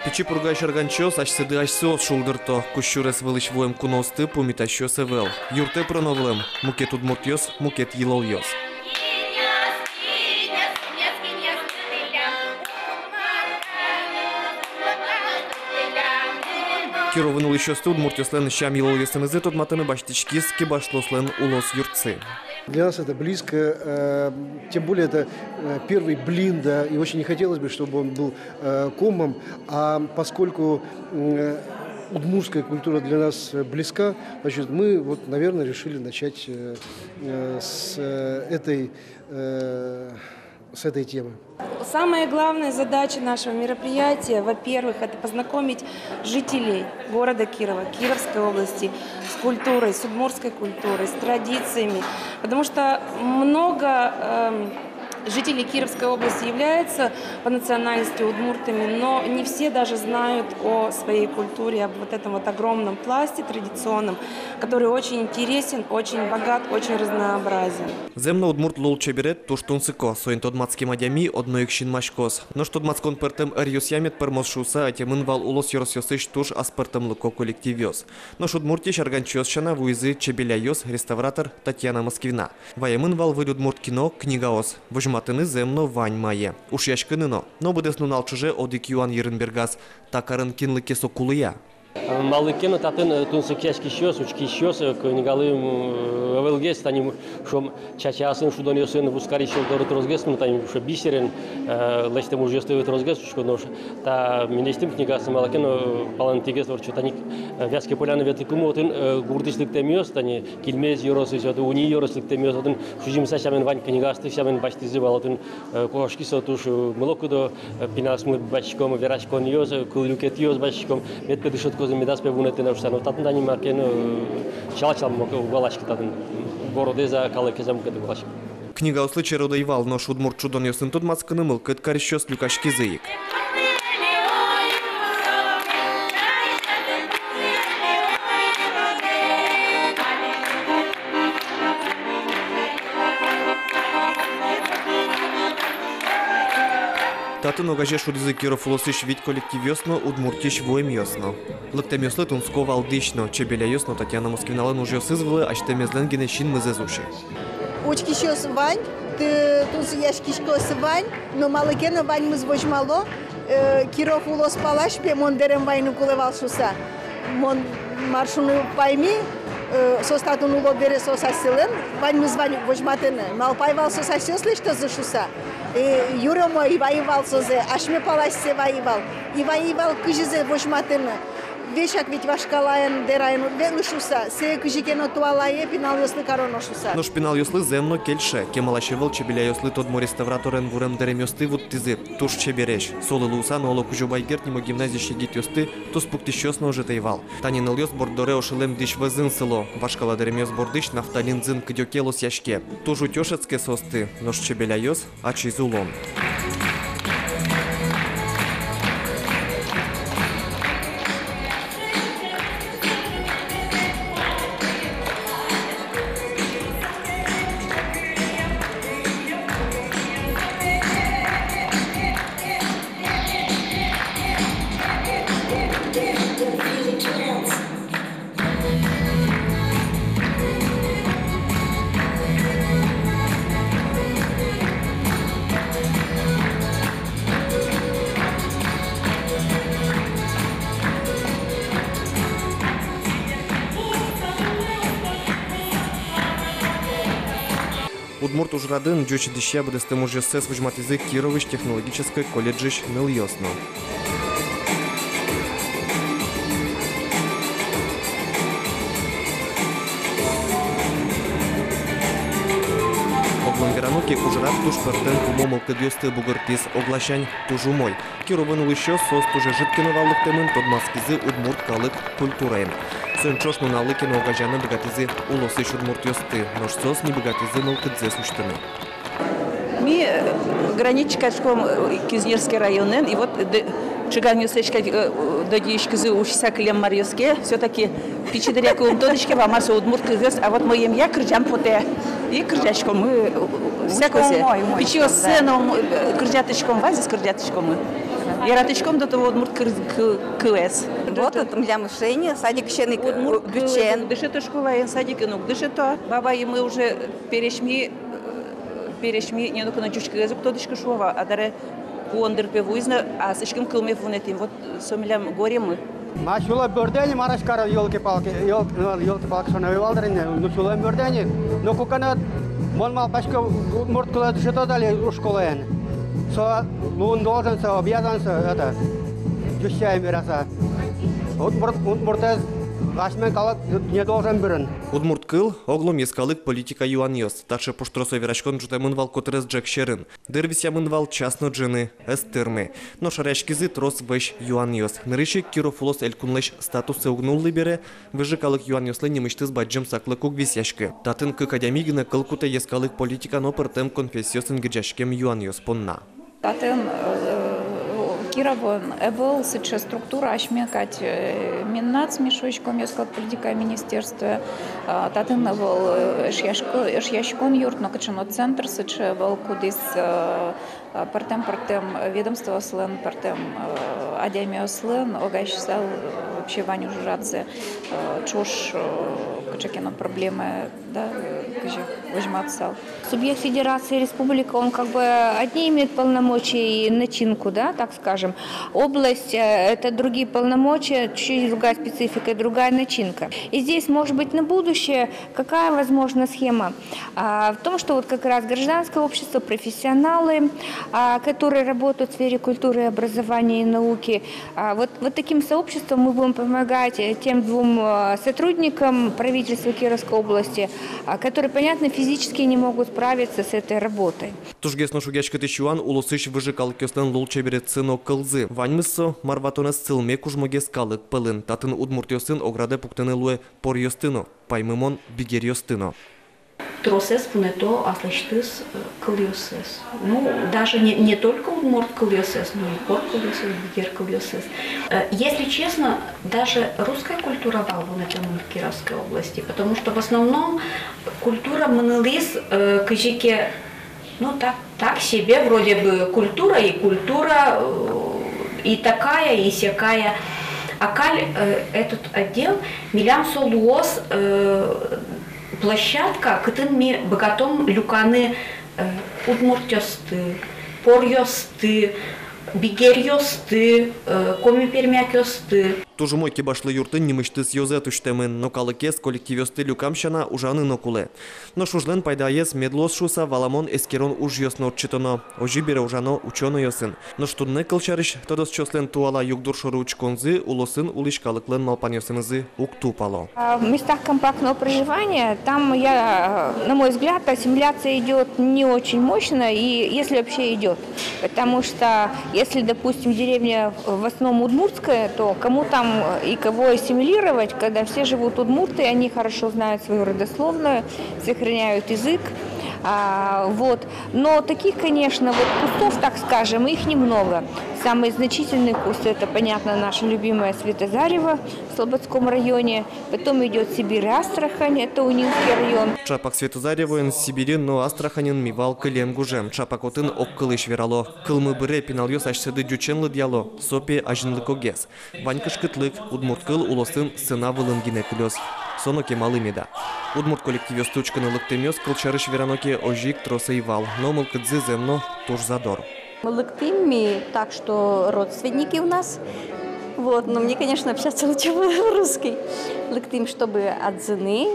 Печи пургай шарганчос, аж седы аж сос шулдырто, кущурес вылыч воем куносты, пумитащо севел. Юрте проновлем, мукет удмуртьос, мукет елольос. Кировын еще студ муртёслен щам елольосен из тут матаны баштички скибашлослен улос юрцы. Для нас это близко, тем более это первый блин, да, и очень не хотелось бы, чтобы он был комом, а поскольку удмуртская культура для нас близка, значит, мы вот, наверное, решили начать с этой темы. Самая главная задача нашего мероприятия, во-первых, это познакомить жителей города Кирова, Кировской области с культурой, с удмуртской культурой, с традициями. Потому что много жителей Кировской области являются по национальности удмуртами, но не все даже знают о своей культуре, об вот этом вот огромном пласте традиционном, который очень интересен, очень богат, очень разнообразен. Земно удмурт лол чеберет туш тунсыко, соин тодмацки мадями одноикшин машкос. Но что тодмацкон пертем эрьос ямет пермос шуса, а темын вал улос йоросьосыш туш аспертем лыко коллективёс. Но шудмурти шарганчос шана вуизы чебеляёс, реставратор Татьяна Москвина. Ваемын вал вы удмурт кино книгаос. Матыны земно вань мае. Уж яшкыныно, но будес нунал чуже одик Юан Еренбергас, такарын кинлыке сокулыя. Малыкену татын тунсыкяшки щос, учки щос, книгалым велгес, таним шом чачасын шудонёсын вускарищен дорот розгес, ну таним шо бисерен, лечтем уже стоит розгес, что нож. Та министрим книгасы малыкену палантигес ворчу таник вязки поляны ветикуму отын гурдышлык темиос, тани килмез йоросы, что уни йорослык темиос, отын шужимса шамен вань книгасты, шамен баштизы вал, отын кошки сотуш молокудо пинасмы бачком, верачкон йоз, кулюкет йоз бачком, медпедышотко медас певунете на уштану татын дани маркен чалачал угалашки татын городеза калакезам кедугалаш. Книга услыча родоивал, но шудмурт чудон ёсын тут мацканы мылкыт карищос люкашки зыик. Татын огаже шудизы Киров улосыш вид коллектив ёсно, удмуртиш воем ёсно. Лыктем ёслы тунско валдышно, чебеля ёсно Татьяна Москвиналан уже сызвылы, а штемезлен генешин мызезуши. Учки щос вань, тунсы яшкишкос вань, но малыкена вань мызвожмало, Киров улос палаш, пе мондерем вайну кулевал шуса. Мон маршуну пайми, состатун уло бере сосасилен, вань мызвань вожматен, малпайвал сосасёслы, что за шуса. Юра мой воевал созе, аж мне палассе воевал. И воевал кыжизе вожматен. Вешак ведь вашкалаян дерайну велышуса, се кыжикено туалае пинал ёслы короношуса. Но шпинал ёслы земно кельше, кемалашевал чебеля ёслы тодмо реставраторен вурем деремёсты вот тизы, туш чебереш. Солы луса, но оло кужубайгерт нимо гимназище гит ёсты, то спуктищёсно уже тайвал. Танин ёс бордоре ошелем диш вазын село, вашкала деремёс бордыш нафталин зын кдёкелос яшке. Тужу тёшецке состы, но ш чебеля ёс, а чизулон. Удмурт ужрадын джочи дища будестем уже сес выжматизы Кировыч технологической колледжиш ныл ёсно. Оглангерануки ужрад туш пертен кумомыл кыдёсты бугыртис оглашань тужу мой. Кировын улыщё сос туже житкиновалык темын тодмаскизы удмурт калык культураем. Сönчош нуналыки на огажаны богатизы улосы удмурт ёсты, но сос не богатизы нылкыдзе суштыны. Ми граничкашком Кизнерский районен, и вот чыган ёсечка додишкизы ушса клем марьёске, все-таки пичидеряку умтодичке вамаса удмурт кызёс, а вот моем я крыжам поте. И крыжачком мы всякое. Пичио сыном крыжаточком вази с крыжаточком мы. Я ратычком до того Удмурт КВС. Вот это для мишени, садик ще не бючен. Дышит школа, я садик, ну, дышит то. Баба, и мы уже перешми, не ну, на чучка язык, то дышка шова, а даре уондер певуизна, а слишком килме вунетим. Вот сомилям горе мы. Машула бёрдени марашкара ёлки-палки, ёлки-палки шона валдырыны, ну шула бёрдени, но кукана монмал пашка морткула дышито дали у школы. Со лун должен, со обязан, со это, жущая мираса. Вот мортез Ашмен калат не должен бирен. Удмурт кыл оглом ескалык политика юаньос. Также поштросо верашкон жутемын вал котрес джек шерин. Дырвис ямын вал частно джины эстырмы. Но шаряшкизы трос вэш юаньос. Нырыши кирофулос элькунлэш статусы угнул либере. Выжикалык юаньослы немыштыз баджым саклы куг висяшкы. Татын кык адямигына кылкута ескалык политика но пыртем конфессиясын гиджашкем юаньос понна. Татын Кировон был сейчас структура ашмекать миннац мешочком ескал политика министерства. Татын был шьяшкон юрт, но качано центр сыче был кудис партем ведомство слен партем адемио слен огайшсал вообще Ваню Журадзе чуш качакино проблемы да возьматься. Субъект Федерации Республика, он как бы одни имеют полномочия и начинку, да, так скажем. Область – это другие полномочия, чуть другая специфика и другая начинка. И здесь, может быть, на будущее какая возможна схема? В том, что вот как раз гражданское общество, профессионалы, которые работают в сфере культуры, образования и науки, вот таким сообществом мы будем помогать тем двум сотрудникам правительства Кировской области, которые, понятно, физически не могут справиться с этой работой. Тужгесно шугячка тыщуан улосыш выжикал кёстен лул чеберет сыно кылзы. Ваньмыссо марватонес цылме кужмоге скалык пылын. Татын удмуртёсын ограде пуктыны луэ пор ёстыно. Паймымон бигер ёстыно. Тросес пунето аслаштыс кыльосес. Ну, даже не только удмурт кыльосес, но и пор кыльосес, бигер кыльосес. Если честно, даже русская культура валвунета в Кировской области, потому что в основном культура манылис кыжике, ну так себе, вроде бы культура, и такая, и сякая. А каль этот отдел милям солуос площадка, кытынми богатом люканы удмуртёсты, порёсты, бигерёсты, коми-пермякёсты. Тоже мой кибашлы юртын немышты съёзе туштемын, но калыкес коллективёсты люкамшана ужаны нокуле. Но шужлен пайдаес медлос шуса валамон эскерон уж ёсно отчитано, ожи бере ужано учёно ёсын. Но штудны кылчарыш тодос чослен туала югдур шору учконзы, улосын улиш калыклен малпанёсынызы уктупало. В местах компактного проживания, там, на мой взгляд, ассимиляция идет не очень мощно, и если вообще идет. Потому что, если, допустим, деревня в основном удмуртская, то кому там и кого ассимилировать, когда все живут удмурты, они хорошо знают свою родословную, сохраняют язык. Вот. Но таких, конечно, вот кустов, так скажем, их немного. Самые значительные кусты, это, понятно, наша любимая Светозарево в Слободском районе. Потом идет Сибирь и Астрахань, это Унинский район. Чапак Светозаревоин Сибирин, но Астраханин мивал кылем гужем. Чапак отын оккылыш верало. Кылмы быре пиналёс ашсыды дюченлы дьяло. Сопе ажынлы когес. Ванька шкытлык, удмурт кыл улосын сына вылынгине кылёс. Соно кемалы меда. Удмурт коллективе стучканы лыктымёс кылчарыш вераноке ожик троса и вал. Но мылкыдзы земно туж задор. Мы лыктыми, так что родственники у нас. Вот, но мне, конечно, общаться лучше по-русски. Лыктым, чтобы от жены,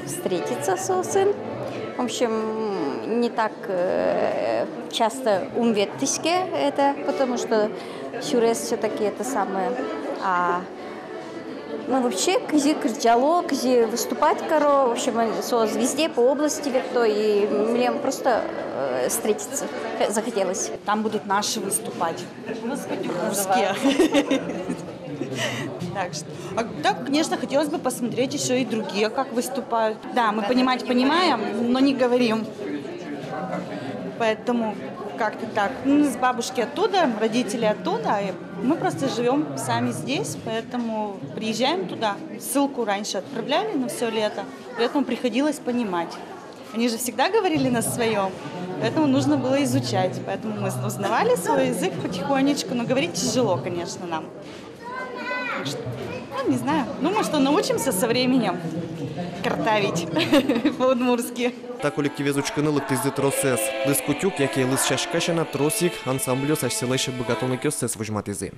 встретиться со сыном. В общем, не так часто умветтишке это, потому что сюрес все-таки это самое. Вообще, кзи кричало, кзи выступать, в общем, везде по области векто, и мне просто встретиться захотелось. Там будут наши выступать. Русские. Так, конечно, хотелось бы посмотреть еще и другие, как выступают. Да, мы понимаем, но не говорим. Поэтому как-то так. С бабушки оттуда, родители оттуда. Мы просто живем сами здесь, поэтому приезжаем туда. Ссылку раньше отправляли на все лето, поэтому приходилось понимать. Они же всегда говорили на своем, поэтому нужно было изучать. Поэтому мы узнавали свой язык потихонечку, но говорить тяжело, конечно, нам. Ну, не знаю, думаю, что научимся со временем картавить по-удмуртски. Та колективі зучкини ликтиздит росес. Лис кутюк, який лис шашкашена, тросик, ансамблю сашселейше богатоник йосес вижматизи.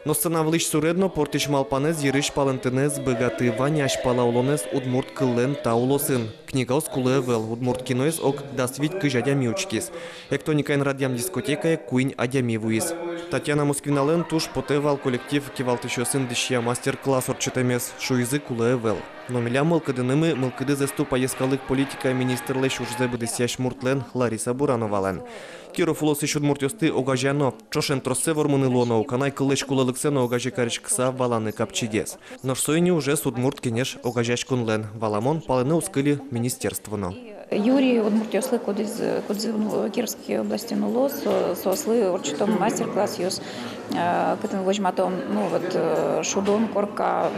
Но сцена влич суредно портич малпанез ериш палентенез бегаты ваня ашпала улонез удмурт кыллен та улосын. Книга ос кулевел удмурт киноез ок дасвить кыж адями учкис. Эктоникайн радиам дискотекая куинь адями вуис. Татьяна Москвинален туш потевал коллектив кивалтышосын дышья мастер-класс орчетемес шуизы кулевел. Но миля мылкыдынымы мылкыды зесту поескалык политика министрлы шурзе быдысяш муртлен Лариса Бурановален. Киров улосы шудмуртёсты огажано, чошен тросе вормынылоно, уканай кылыч кулылыксено огажи каричкса валаны капчидес. Но шсойни уже судмурт кенеш огажач кунлен, валамон палены ускыли министерствоно. Юрий Удмуртёслы кодиз Кировской области нулос, сослы орчитом мастер-класс юс, кытын вожматом, ну вот шудон корка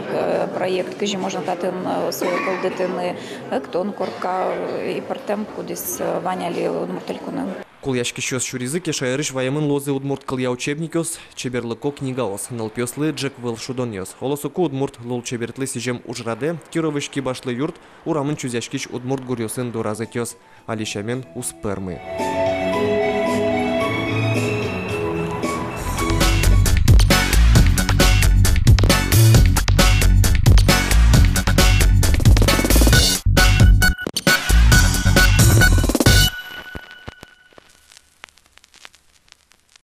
проект, кыжи можно татын свой колдетыны, эктон корка и партем кодиз ваняли удмуртелькуны. Куляшки щос шуризыке шайрыш ваямын лозы удмурт кылья учебникёс, чеберлыко книгаос, налпёслы джек выл шудонёс. Холосоку удмурт лол чебертлы сижем ужраде, кировышки башлы юрт, урамын чузяшкич удмурт гурьосын доразетёс, алишамен успермы.